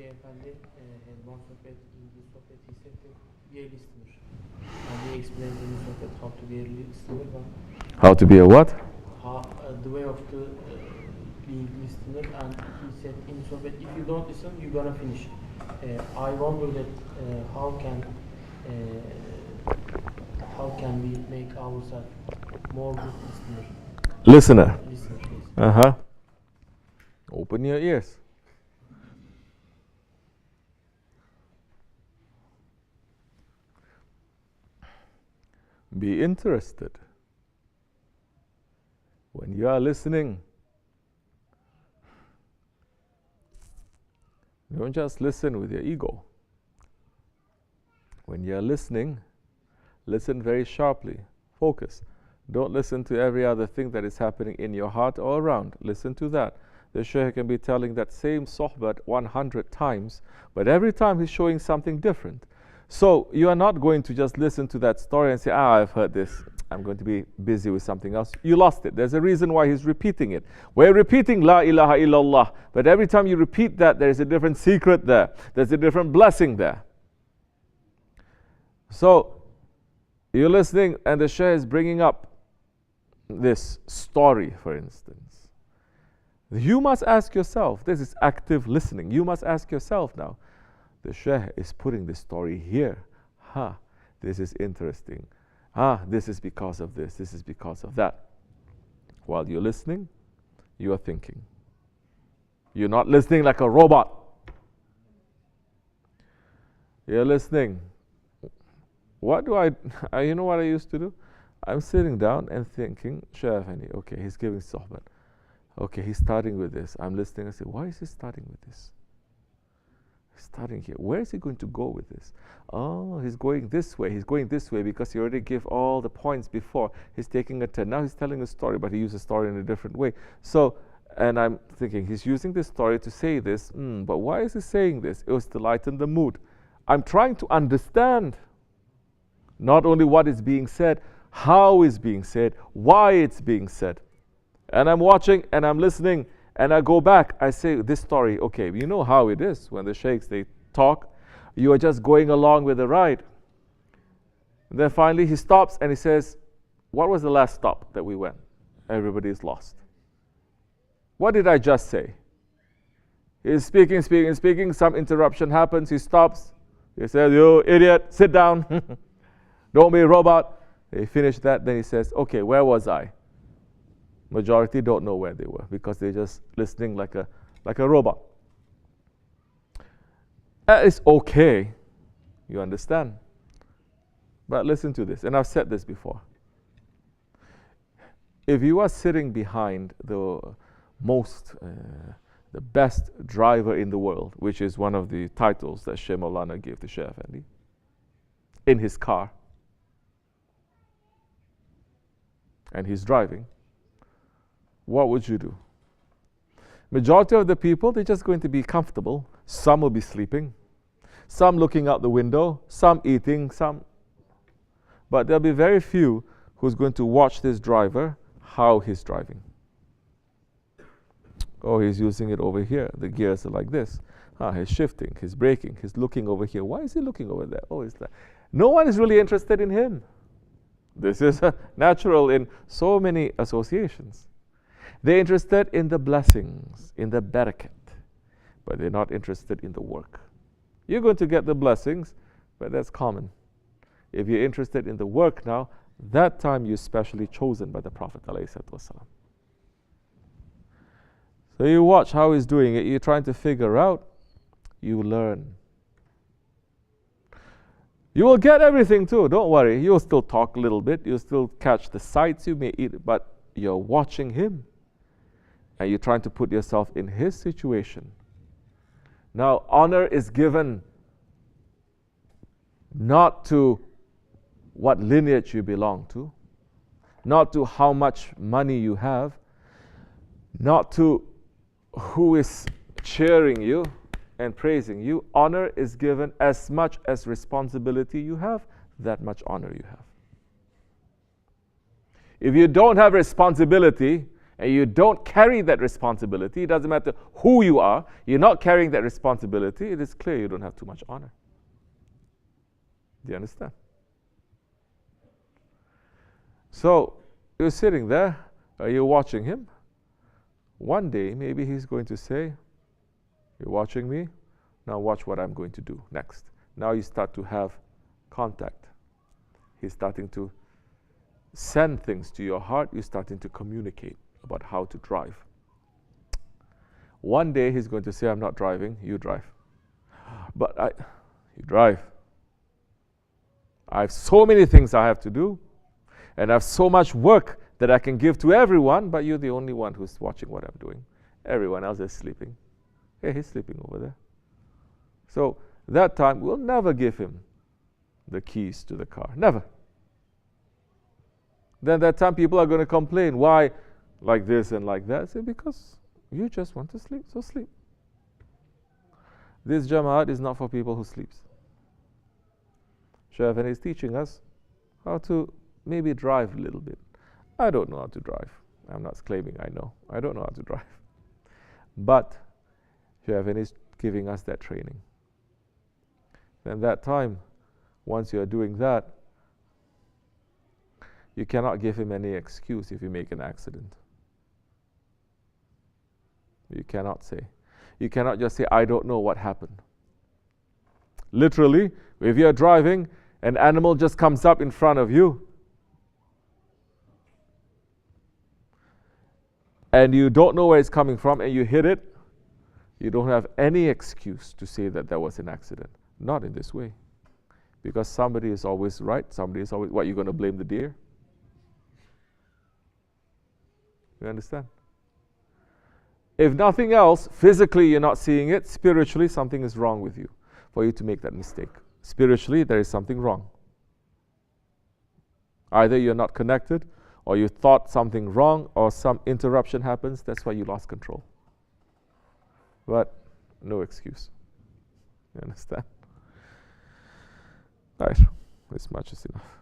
Efendi had one sohbet. In this sohbet, he said that be a listener. And he explained in the sohbet how to be a listener. How to be a what? How, the way of the being listener. And he said in sohbet, if you don't listen, you're gonna finish. I wonder that how can we make ourselves more good listener? Listener. Listener, yes. Uh-huh. Open your ears. Be interested. When you are listening, don't just listen with your ego. When you are listening, listen very sharply. Focus. Don't listen to every other thing that is happening in your heart or around. Listen to that. The Shaykh can be telling that same Sohbet 100 times, but every time he's showing something different. So you are not going to just listen to that story and say, I've heard this. I'm going to be busy with something else. You lost it. There's a reason why he's repeating it. We're repeating La ilaha illallah, but every time you repeat that, there's a different secret there. There's a different blessing there. So you're listening and the Shaykh is bringing up this story, for instance. You must ask yourself, this is active listening. You must ask yourself now, the Shaykh is putting the story here. This is interesting. This is because of this. This is because of that. While you're listening, you are thinking. You're not listening like a robot. You're listening. What do you know what I used to do? I'm sitting down and thinking, Shaykh Efendi, okay, he's giving Sohbet. Okay, he's starting with this. I'm listening. I say, why is he starting with this? Starting here. Where is he going to go with this? Oh, he's going this way. He's going this way because he already gave all the points before. He's taking a turn. Now he's telling a story, but he used a story in a different way. So, and I'm thinking, he's using this story to say this. But why is he saying this? It was to lighten the mood. I'm trying to understand not only what is being said, how it's being said, why it's being said. And I'm watching and I'm listening. And I go back, I say, this story, okay, you know how it is when the sheikhs, they talk. You are just going along with the ride. And then finally he stops and he says, what was the last stop that we went? Everybody is lost. What did I just say? He's speaking. Some interruption happens. He stops. He says, you idiot, sit down. Don't be a robot. He finished that. Then he says, okay, where was I? Majority don't know where they were because they're just listening like a robot. That is okay, you understand. But listen to this, and I've said this before. If you are sitting behind the best driver in the world, which is one of the titles that Shaykh Maulana gave to Shaykh Efendi, in his car, and he's driving, what would you do? Majority of the people, they're just going to be comfortable. Some will be sleeping, some looking out the window, some eating, some. But there'll be very few who's going to watch this driver, how he's driving. Oh, he's using it over here. The gears are like this. He's shifting, he's braking, he's looking over here. Why is he looking over there? Oh, it's that. No one is really interested in him. This is natural in so many associations. They're interested in the blessings, in the barakat, but they're not interested in the work. You're going to get the blessings, but that's common. If you're interested in the work now, that time you're specially chosen by the Prophet ﷺ. So you watch how he's doing it, you're trying to figure out, you learn. You will get everything too, don't worry. You'll still talk a little bit, you'll still catch the sights, you may eat, but you're watching him. And you're trying to put yourself in his situation. Now, honor is given not to what lineage you belong to, not to how much money you have, not to who is cheering you and praising you. Honor is given as much as responsibility you have, that much honor you have. If you don't have responsibility and you don't carry that responsibility, it doesn't matter who you are, you're not carrying that responsibility, it is clear you don't have too much honor. Do you understand? So, you're sitting there, you're watching him. One day, maybe he's going to say, you're watching me, now watch what I'm going to do next. Now you start to have contact. He's starting to send things to your heart, you're starting to communicate about how to drive. One day he's going to say, I'm not driving, you drive. But you drive. I have so many things I have to do, and I have so much work that I can give to everyone, but you're the only one who's watching what I'm doing. Everyone else is sleeping. Hey, he's sleeping over there. So that time, we'll never give him the keys to the car. Never. Then that time people are going to complain, why like this and like that? I say, because you just want to sleep, so sleep. This Jamaat is not for people who sleep. Shaykh is teaching us how to maybe drive a little bit. I don't know how to drive. I'm not claiming I know. I don't know how to drive. But Shaykh is giving us that training. Then that time, once you are doing that, you cannot give him any excuse if you make an accident. You cannot say. You cannot just say, I don't know what happened. Literally, if you're driving, an animal just comes up in front of you, and you don't know where it's coming from, and you hit it, you don't have any excuse to say that there was an accident. Not in this way. Because somebody is always right, somebody is always, what, you're going to blame the deer? You understand? If nothing else, physically you're not seeing it, spiritually something is wrong with you for you to make that mistake. Spiritually there is something wrong. Either you're not connected, or you thought something wrong, or some interruption happens, that's why you lost control. But no excuse. You understand? Right, this much is enough.